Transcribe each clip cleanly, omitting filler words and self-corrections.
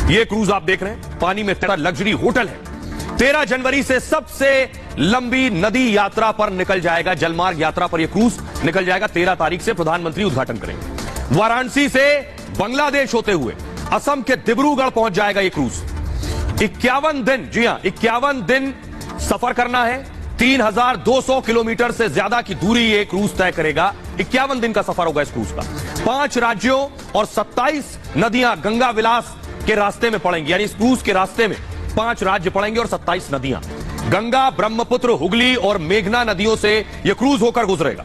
ये क्रूज आप देख रहे हैं, पानी में तैरता लग्जरी होटल है। 13 जनवरी से सबसे लंबी नदी यात्रा पर निकल जाएगा, जलमार्ग यात्रा पर यह क्रूज निकल जाएगा। 13 तारीख से प्रधानमंत्री उद्घाटन करेंगे। वाराणसी से बांग्लादेश होते हुए असम के डिब्रूगढ़ पहुंच जाएगा यह क्रूज। 51 दिन, जी हां 51 दिन सफर करना है। 3200 किलोमीटर से ज्यादा की दूरी ये क्रूज तय करेगा। 51 दिन का सफर होगा इस क्रूज का। 5 राज्यों और 27 नदियां गंगा विलास के रास्ते में पड़ेंगी, यानी इस क्रूज के रास्ते में 5 राज्य पड़ेंगे और 27 नदियां। गंगा, ब्रह्मपुत्र, हुगली और मेघना नदियों से यह क्रूज होकर गुजरेगा।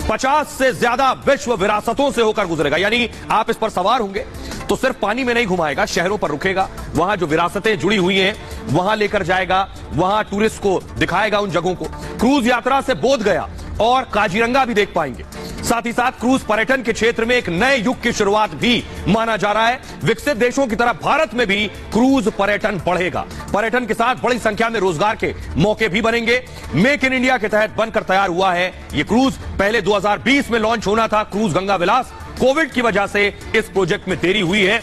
50 से ज्यादा विश्व विरासतों से होकर गुजरेगा, यानी आप इस पर सवार होंगे तो सिर्फ पानी में नहीं घुमाएगा, शहरों पर रुकेगा, वहां जो विरासतें जुड़ी हुई हैं वहां लेकर जाएगा, वहां टूरिस्ट को दिखाएगा उन जगहों को। क्रूज यात्रा से बोध गया और काजीरंगा भी देख पाएंगे। साथ ही साथ क्रूज पर्यटन के क्षेत्र में एक नए युग की शुरुआत भी माना जा रहा है। विकसित देशों की तरह भारत में भी क्रूज पर्यटन बढ़ेगा। पर्यटन के साथ बड़ी संख्या में रोजगार के मौके भी बनेंगे। मेक इन इंडिया के तहत बनकर तैयार हुआ है ये क्रूज। पहले 2020 में लॉन्च होना था क्रूज गंगा विलास, कोविड की वजह से इस प्रोजेक्ट में देरी हुई है।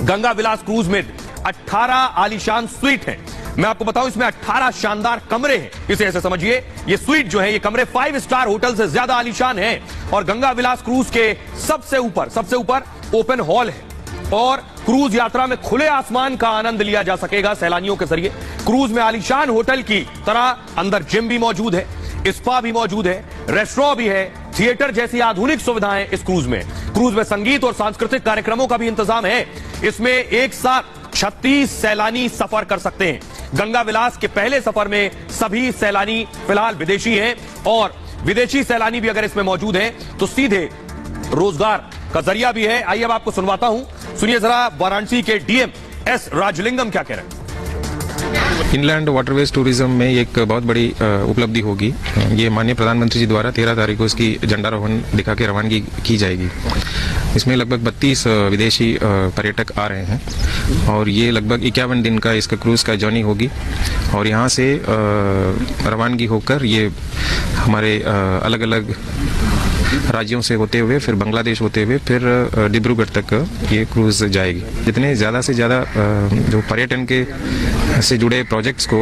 गंगा विलास क्रूज में 18 आलीशान स्वीट हैं। मैं आपको बताऊं, इसमें 18 शानदार कमरे हैं। इसे ऐसे समझिए, ये स्वीट जो है, ये कमरे 5 स्टार होटल से ज्यादा आलीशान हैं। और गंगा विलास क्रूज के सबसे ऊपर ओपन हॉल है और क्रूज यात्रा में खुले आसमान का आनंद लिया जा सकेगा सैलानियों के जरिए। क्रूज में आलीशान होटल की तरह अंदर जिम भी मौजूद है, स्पा भी मौजूद है, रेस्टोरेंट भी है, थिएटर जैसी आधुनिक सुविधाएं इस क्रूज में। क्रूज में संगीत और सांस्कृतिक कार्यक्रमों का भी इंतजाम है। इसमें एक साथ 36 सैलानी सफर कर सकते हैं। गंगा विलास के पहले सफर में सभी सैलानी फिलहाल विदेशी हैं और विदेशी सैलानी भी अगर इसमें मौजूद हैं तो सीधे रोजगार का जरिया भी है। आइए अब आपको सुनवाता हूं, सुनिए जरा वाराणसी के डीएम एस राजलिंगम क्या कह रहे हैं। इनलैंड वाटरवेज टूरिज्म में एक बहुत बड़ी उपलब्धि होगी। ये माननीय प्रधानमंत्री जी द्वारा 13 तारीख को इसकी झंडारोहण दिखा के रवानगी की जाएगी। इसमें लगभग 32 विदेशी पर्यटक आ रहे हैं और ये लगभग 51 दिन का इसका क्रूज का जर्नी होगी। और यहाँ से रवानगी होकर ये हमारे अलग अलग राज्यों से होते हुए फिर बांग्लादेश होते हुए फिर डिब्रूगढ़ तक ये क्रूज जाएगी। जितने ज़्यादा से ज़्यादा जो पर्यटन के से जुड़े प्रोजेक्ट्स को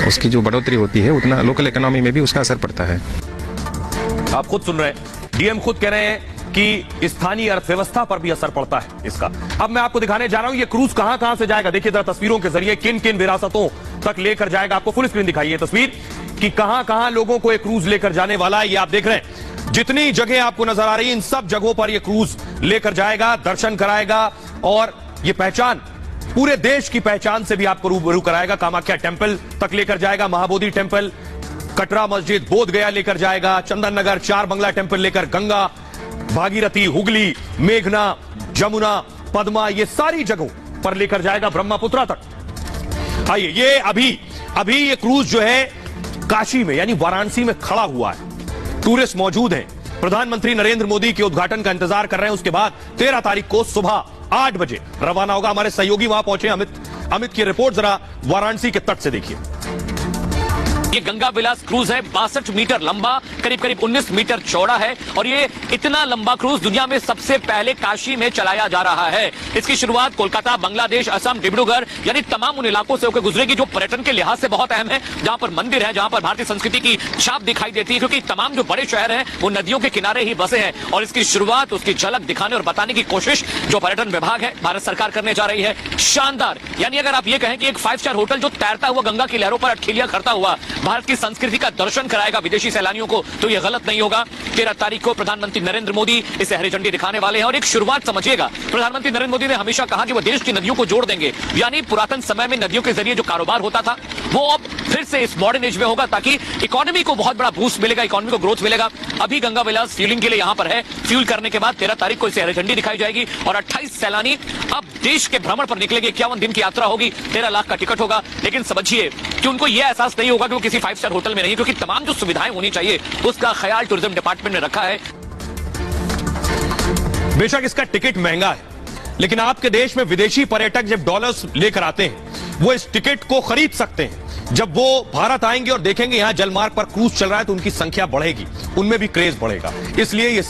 उसकी जो बढ़ोतरी होती है उतना लोकल इकोनॉमी में भी उसका असर पड़ता है। आप खुद सुन रहे हैं, डीएम खुद कह रहे हैं कि स्थानीय अर्थव्यवस्था पर भी असर पड़ता है इसका। अब मैं आपको दिखाने जा रहा हूं ये क्रूज कहां कहां से जाएगा। देखिए जरा तस्वीरों के जरिए किन किन विरासतों तक लेकर जाएगा। आपको फुल स्क्रीन दिखाई है तस्वीर कि कहां कहां लोगों को एक क्रूज लेकर जाने वाला है। ये आप देख रहे हैं, जितनी जगह आपको नजर आ रही है इन सब जगहों पर यह क्रूज लेकर जाएगा, दर्शन कराएगा और ये पहचान पूरे देश की पहचान से भी आपको रूबरू कराएगा। कामाख्या टेम्पल तक लेकर जाएगा, महाबोधि टेम्पल, कटरा मस्जिद, बोध गया लेकर जाएगा, चंदन नगर, चार बंगला टेम्पल लेकर गंगा, भागीरथी, हुगली, मेघना, जमुना, पद्मा, ये सारी जगहों पर लेकर जाएगा, ब्रह्मपुत्रा तक। आइए, ये अभी ये क्रूज जो है काशी में यानी वाराणसी में खड़ा हुआ है। टूरिस्ट मौजूद हैं, प्रधानमंत्री नरेंद्र मोदी के उद्घाटन का इंतजार कर रहे हैं। उसके बाद 13 तारीख को सुबह 8 बजे रवाना होगा। हमारे सहयोगी वहां पहुंचे, अमित की रिपोर्ट जरा वाराणसी के तट से देखिए। ये गंगा विलास क्रूज है, 62 मीटर लंबा, करीब 19 मीटर चौड़ा है और ये इतना लंबा क्रूज दुनिया में सबसे पहले काशी में चलाया जा रहा है। इसकी शुरुआत कोलकाता, बांग्लादेश, असम, डिब्रूगढ़ यानी तमाम उन इलाकों से होकर गुजरेगी जो पर्यटन के लिहाज से बहुत अहम है, जहां पर मंदिर है, जहां पर भारतीय संस्कृति की छाप दिखाई देती है, क्योंकि तमाम जो बड़े शहर हैं वो नदियों के किनारे ही बसे हैं। और इसकी शुरुआत, उसकी झलक दिखाने और बताने की कोशिश जो पर्यटन विभाग है, भारत सरकार करने जा रही है। शानदार, यानी अगर आप ये कहें कि एक 5 स्टार होटल जो तैरता हुआ गंगा की लहरों पर अटखेलियां करता हुआ भारत की संस्कृति का दर्शन कराएगा विदेशी सैलानियों को, तो यह गलत नहीं होगा। 13 तारीख को प्रधानमंत्री नरेंद्र मोदी इसे हरी झंडी दिखाने वाले हैं। और एक शुरुआत समझिएगा, प्रधानमंत्री नरेंद्र मोदी ने हमेशा कहा कि वो देश की नदियों को जोड़ देंगे, यानी पुरातन समय में नदियों के जरिए जो कारोबार होता था वो अब फिर से इस मॉडर्न एज में होगा, ताकि इकोनॉमी को बहुत बड़ा बूस्ट मिलेगा, इकोनॉमी को ग्रोथ मिलेगा। अभी गंगा विलास फ्यूलिंग के लिए यहां पर है, फ्यूल करने के बाद 13 तारीख को इसे हरी झंडी दिखाई जाएगी और 28 सैलानी अब देश के भ्रमण पर निकलेंगे। 51 दिन की यात्रा होगी, 13 लाख का टिकट होगा। लेकिन समझिए कि उनको यह एहसास नहीं होगा कि वो किसी 5 स्टार होटल में नहीं, क्योंकि तमाम जो सुविधाएं होनी चाहिए उसका ख्याल टूरिज्म डिपार्टमेंट ने रखा है। बेशक इसका टिकट महंगा है, लेकिन आपके देश में विदेशी पर्यटक जब डॉलर्स लेकर आते हैं वो इस टिकट को खरीद सकते हैं। जब वो भारत आएंगे और देखेंगे यहां जलमार्ग पर क्रूज चल रहा है तो उनकी संख्या बढ़ेगी, उनमें भी क्रेज बढ़ेगा। इसलिए ये